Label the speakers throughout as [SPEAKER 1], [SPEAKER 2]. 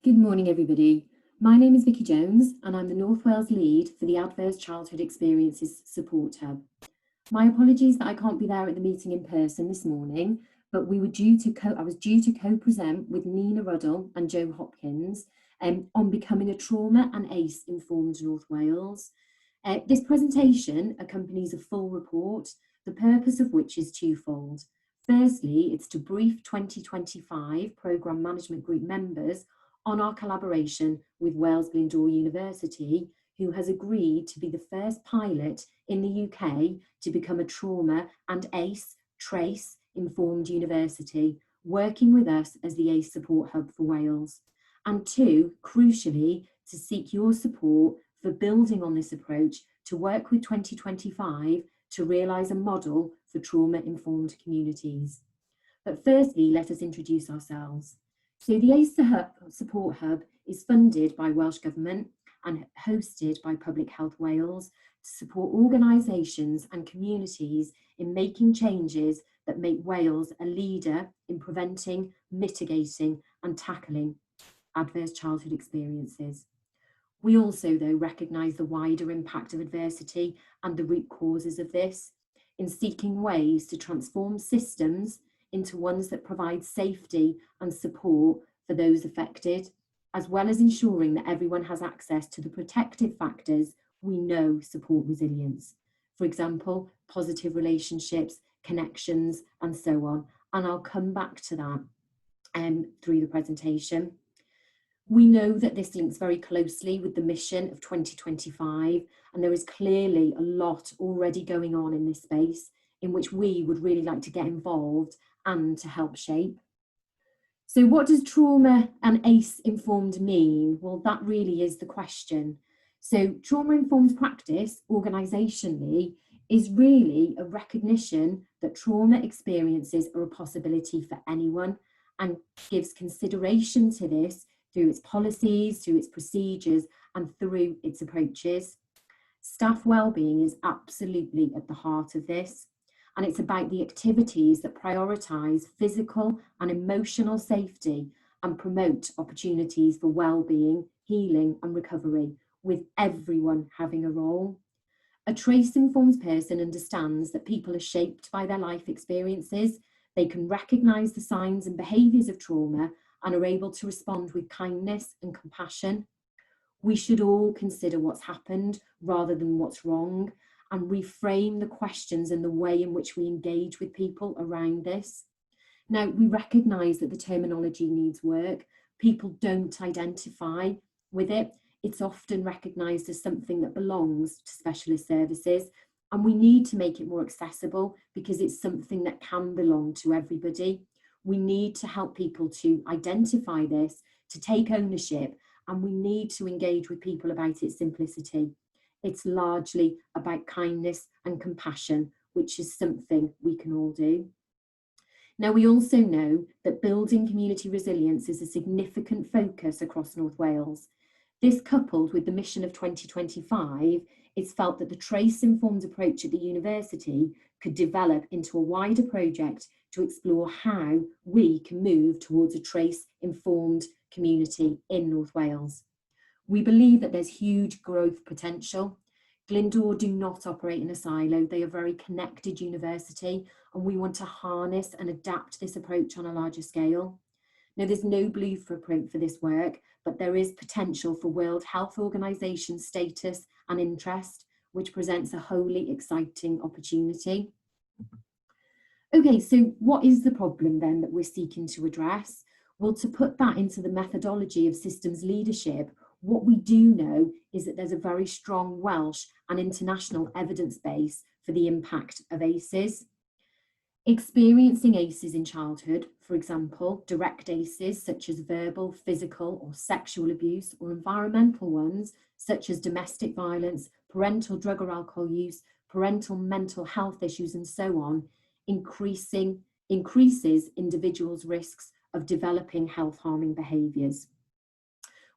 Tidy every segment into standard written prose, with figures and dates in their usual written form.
[SPEAKER 1] Good morning, everybody. My name is Vicky Jones, and I'm the North Wales lead for the Adverse Childhood Experiences Support Hub. My apologies that I can't be there at the meeting in person this morning, but I was due to co-present with Nina Ruddle and Joe Hopkins on becoming a trauma and ACE informed North Wales. This presentation accompanies a full report, the purpose of which is twofold. Firstly, it's to brief 2025 Programme Management Group members on our collaboration with Wales Glyndŵr University, who has agreed to be the first pilot in the UK to become a trauma and ACE trace informed university, working with us as the ACE support hub for Wales. And two, crucially, to seek your support for building on this approach to work with 2025 to realise a model for trauma-informed communities. But firstly, let us introduce ourselves. So the ACE Support Hub is funded by Welsh Government and hosted by Public Health Wales to support organisations and communities in making changes that make Wales a leader in preventing, mitigating and tackling adverse childhood experiences. We also, though, recognise the wider impact of adversity and the root causes of this in seeking ways to transform systems into ones that provide safety and support for those affected, as well as ensuring that everyone has access to the protective factors we know support resilience. For example, positive relationships, connections, and so on. And I'll come back to that through the presentation. We know that this links very closely with the mission of 2025, and there is clearly a lot already going on in this space in which we would really like to get involved and to help shape. So what does trauma and ACE informed mean? Well, that really is the question. So trauma informed practice organisationally is really a recognition that trauma experiences are a possibility for anyone and gives consideration to this through its policies, through its procedures and through its approaches. Staff wellbeing is absolutely at the heart of this. And it's about the activities that prioritise physical and emotional safety and promote opportunities for well-being, healing and recovery, with everyone having a role. A trace-informed person understands that people are shaped by their life experiences. They can recognise the signs and behaviours of trauma and are able to respond with kindness and compassion. We should all consider what's happened rather than what's wrong, and reframe the questions and the way in which we engage with people around this. Now, we recognise that the terminology needs work. People don't identify with it. It's often recognised as something that belongs to specialist services, and we need to make it more accessible because it's something that can belong to everybody. We need to help people to identify this, to take ownership, and we need to engage with people about its simplicity. It's largely about kindness and compassion, which is something we can all do. Now, we also know that building community resilience is a significant focus across North Wales. This, coupled with the mission of 2025, it's felt that the trace-informed approach at the university could develop into a wider project to explore how we can move towards a trace-informed community in North Wales. We believe that there's huge growth potential. Glyndŵr do not operate in a silo. They are a very connected university, and we want to harness and adapt this approach on a larger scale. Now, there's no blueprint for this work, but there is potential for World Health Organization status and interest, which presents a wholly exciting opportunity. Okay, so what is the problem then that we're seeking to address? Well, to put that into the methodology of systems leadership, what we do know is that there's a very strong Welsh and international evidence base for the impact of ACEs. Experiencing ACEs in childhood, for example, direct ACEs such as verbal, physical or sexual abuse, or environmental ones such as domestic violence, parental drug or alcohol use, parental mental health issues and so on, increases individuals' risks of developing health-harming behaviours.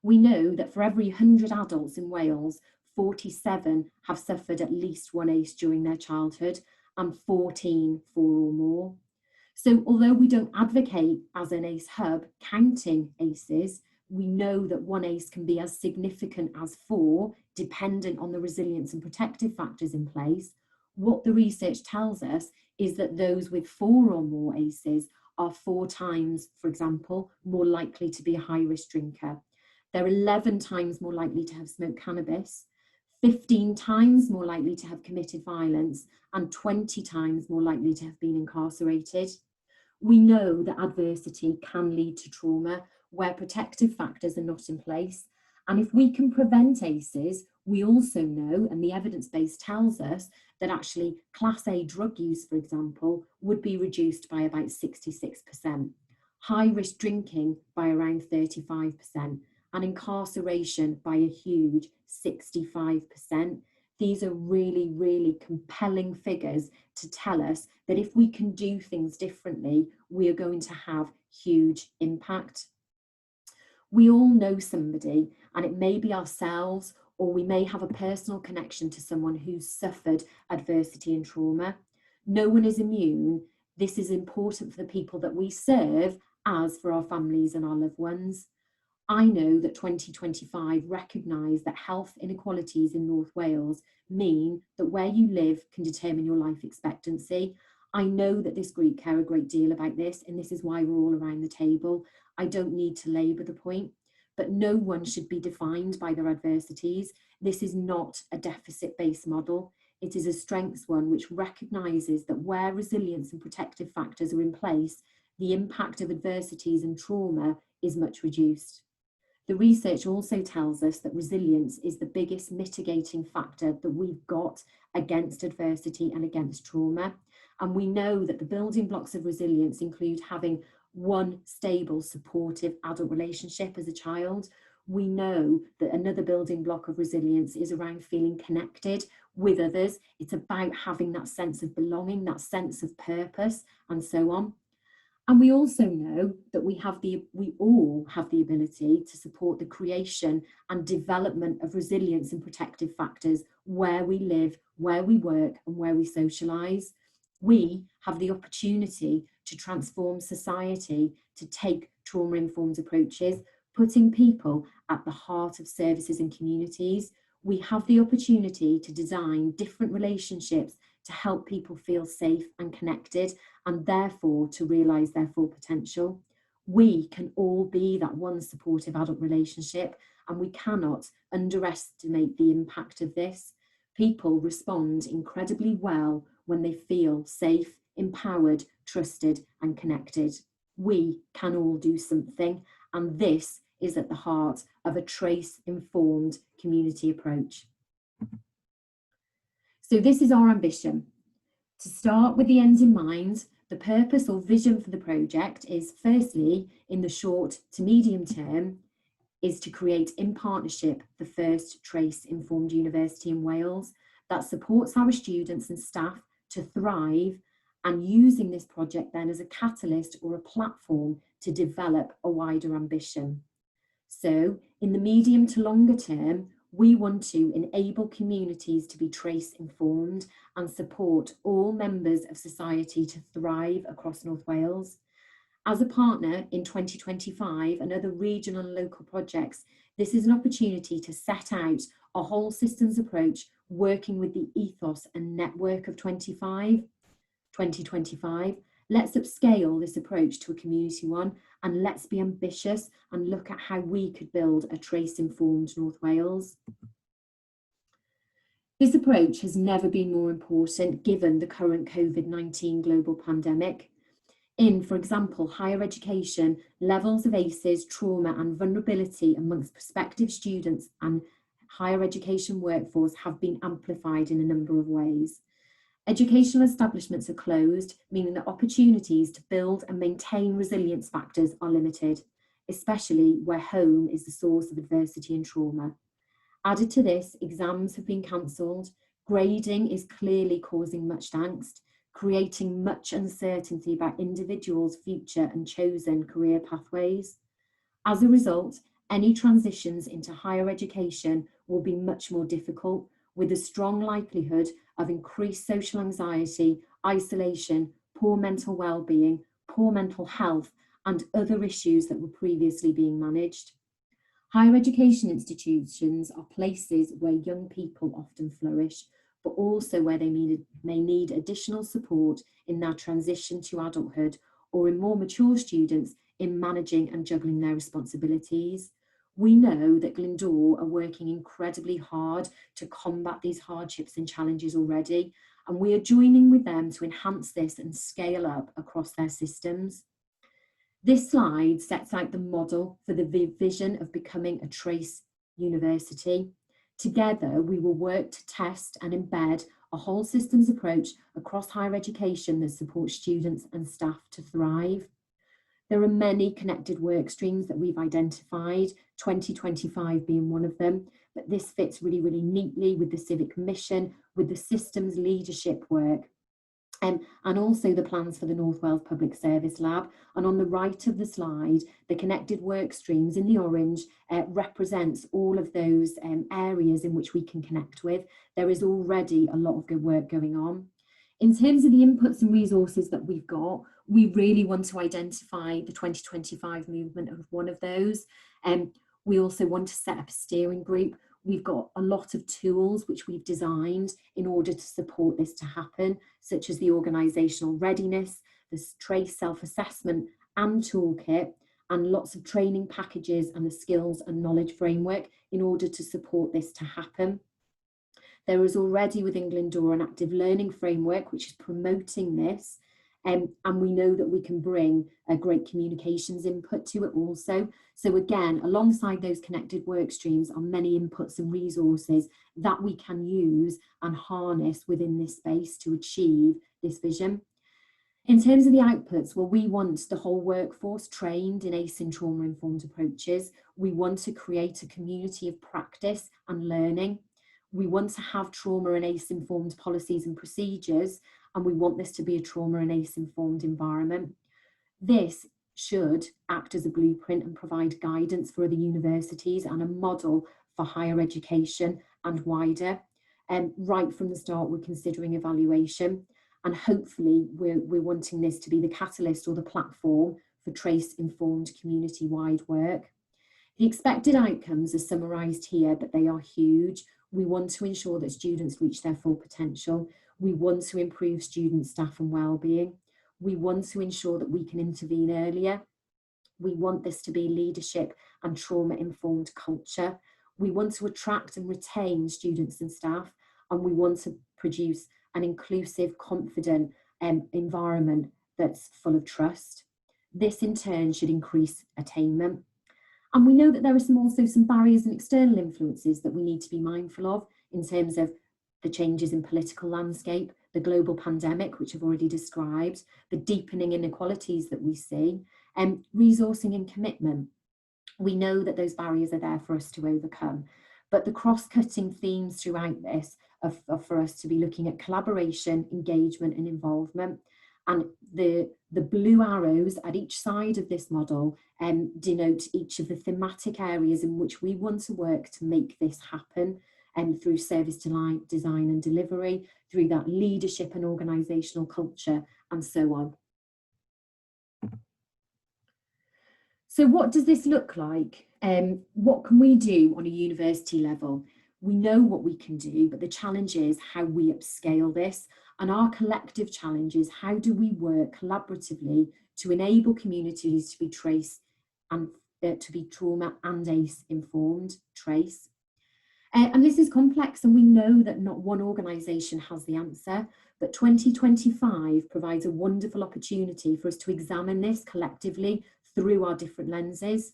[SPEAKER 1] We know that for every 100 adults in Wales, 47 have suffered at least one ACE during their childhood and 14 4 or more. So although we don't advocate as an ACE hub counting ACEs, We know that one ACE can be as significant as 4, dependent on the resilience and protective factors in place. What the research tells us is that those with 4 or more ACEs are 4 times, for example, more likely to be a high-risk drinker. They're 11 times more likely to have smoked cannabis, 15 times more likely to have committed violence, and 20 times more likely to have been incarcerated. We know that adversity can lead to trauma where protective factors are not in place. And if we can prevent ACEs, we also know, and the evidence base tells us, that actually Class A drug use, for example, would be reduced by about 66%, high risk drinking by around 35%, and incarceration by a huge 65%. These are really, really compelling figures to tell us that if we can do things differently, we are going to have huge impact. We all know somebody, and it may be ourselves, or we may have a personal connection to someone who's suffered adversity and trauma. No one is immune. This is important for the people that we serve, as for our families and our loved ones. I know that 2025 recognised that health inequalities in North Wales mean that where you live can determine your life expectancy. I know that this group care a great deal about this, and this is why we're all around the table. I don't need to labour the point, but no one should be defined by their adversities. This is not a deficit-based model. It is a strengths one which recognises that where resilience and protective factors are in place, the impact of adversities and trauma is much reduced. The research also tells us that resilience is the biggest mitigating factor that we've got against adversity and against trauma. And we know that the building blocks of resilience include having one stable, supportive adult relationship as a child. We know that another building block of resilience is around feeling connected with others. It's about having that sense of belonging, that sense of purpose, and so on. And we also know that we all have the ability to support the creation and development of resilience and protective factors where we live, where we work, and where we socialise. We have the opportunity to transform society, to take trauma-informed approaches, putting people at the heart of services and communities. We have the opportunity to design different relationships to help people feel safe and connected, and therefore to realise their full potential. We can all be that one supportive adult relationship, and we cannot underestimate the impact of this. People respond incredibly well when they feel safe, empowered, trusted, and connected. We can all do something, and this is at the heart of a trace-informed community approach. So this is our ambition. To start with the end in mind, the purpose or vision for the project is, firstly, in the short to medium term, is to create in partnership the first trace-informed university in Wales that supports our students and staff to thrive, and using this project then as a catalyst or a platform to develop a wider ambition. So in the medium to longer term, we want to enable communities to be trace-informed and support all members of society to thrive across North Wales. As a partner in 2025 and other regional and local projects, this is an opportunity to set out a whole systems approach working with the ethos and network of 2025. Let's upscale this approach to a community one, and let's be ambitious and look at how we could build a trace-informed North Wales. This approach has never been more important given the current COVID-19 global pandemic. In, for example, higher education, levels of ACEs, trauma and vulnerability amongst prospective students and higher education workforce have been amplified in a number of ways. Educational establishments are closed, meaning that opportunities to build and maintain resilience factors are limited, especially where home is the source of adversity and trauma. Added to this, exams have been cancelled, grading is clearly causing much angst, creating much uncertainty about individuals' future and chosen career pathways. As a result, any transitions into higher education will be much more difficult, with a strong likelihood of increased social anxiety, isolation, poor mental well-being, poor mental health, and other issues that were previously being managed. Higher education institutions are places where young people often flourish, but also where they may need additional support in their transition to adulthood, or in more mature students in managing and juggling their responsibilities. We know that Glyndŵr are working incredibly hard to combat these hardships and challenges already, and we are joining with them to enhance this and scale up across their systems. This slide sets out the model for the vision of becoming a TRACE university. Together, we will work to test and embed a whole systems approach across higher education that supports students and staff to thrive. There are many connected work streams that we've identified, 2025 being one of them, but this fits really, really neatly with the civic mission, with the systems leadership work. And also the plans for the North Wales Public Service Lab. And on the right of the slide, the connected work streams in the orange represents all of those areas in which we can connect with. There is already a lot of good work going on. In terms of the inputs and resources that we've got, we really want to identify the 2025 movement of one of those. We also want to set up a steering group. We've got a lot of tools which we've designed in order to support this to happen, such as the organisational readiness, the TRACE self-assessment and toolkit, and lots of training packages and the skills and knowledge framework in order to support this to happen. There is already within Glyndŵr an active learning framework which is promoting this, and we know that we can bring a great communications input to it also. So again, alongside those connected work streams are many inputs and resources that we can use and harness within this space to achieve this vision. In terms of the outputs, well, we want the whole workforce trained in ACE and trauma-informed approaches. We want to create a community of practice and learning. We want to have trauma and ACE-informed policies and procedures, and we want this to be a trauma and ACE-informed environment. This should act as a blueprint and provide guidance for other universities and a model for higher education and wider. Right from the start, we're considering evaluation, and hopefully we're wanting this to be the catalyst or the platform for TRACE-informed community-wide work. The expected outcomes are summarised here, but they are huge. We want to ensure that students reach their full potential. We want to improve student, staff and wellbeing. We want to ensure that we can intervene earlier. We want this to be leadership and trauma-informed culture. We want to attract and retain students and staff, and we want to produce an inclusive, confident environment that's full of trust. This in turn should increase attainment. And we know that there are also some barriers and external influences that we need to be mindful of in terms of the changes in political landscape, the global pandemic, which I've already described, the deepening inequalities that we see, and resourcing and commitment. We know that those barriers are there for us to overcome, but the cross-cutting themes throughout this are for us to be looking at collaboration, engagement and involvement. And the blue arrows at each side of this model denote each of the thematic areas in which we want to work to make this happen, through service design and delivery, through that leadership and organisational culture, and so on. So what does this look like? What can we do on a university level? We know what we can do, but the challenge is how we upscale this. And our collective challenge is how do we work collaboratively to enable communities to be TRACE and to be trauma and ACE informed, TRACE. And this is complex, and we know that not one organisation has the answer, but 2025 provides a wonderful opportunity for us to examine this collectively through our different lenses.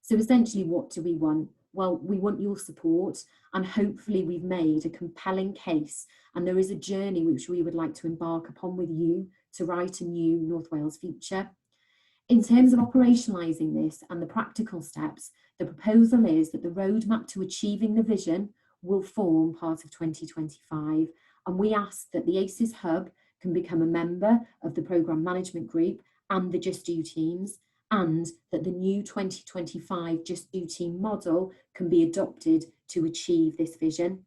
[SPEAKER 1] So essentially, what do we want? Well, we want your support, and hopefully we've made a compelling case, and there is a journey which we would like to embark upon with you to write a new North Wales future. In terms of operationalising this and the practical steps, the proposal is that the roadmap to achieving the vision will form part of 2025, and we ask that the ACES Hub can become a member of the programme management group and the Just Do teams, and that the new 2025 Just Do team model can be adopted to achieve this vision.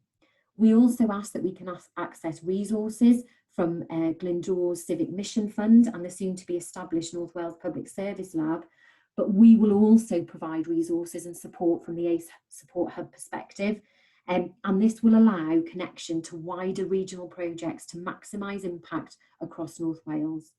[SPEAKER 1] We also ask that we can access resources from Glyndŵr's Civic Mission Fund and the soon to be established North Wales Public Service Lab, but we will also provide resources and support from the ACE Support Hub perspective. And this will allow connection to wider regional projects to maximise impact across North Wales.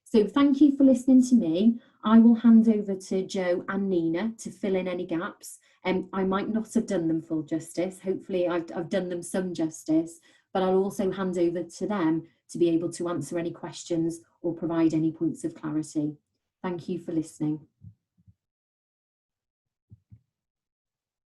[SPEAKER 1] So thank you for listening to me. I will hand over to Jo and Nina to fill in any gaps. I might not have done them full justice. Hopefully I've done them some justice, but I'll also hand over to them to be able to answer any questions or provide any points of clarity. Thank you for listening.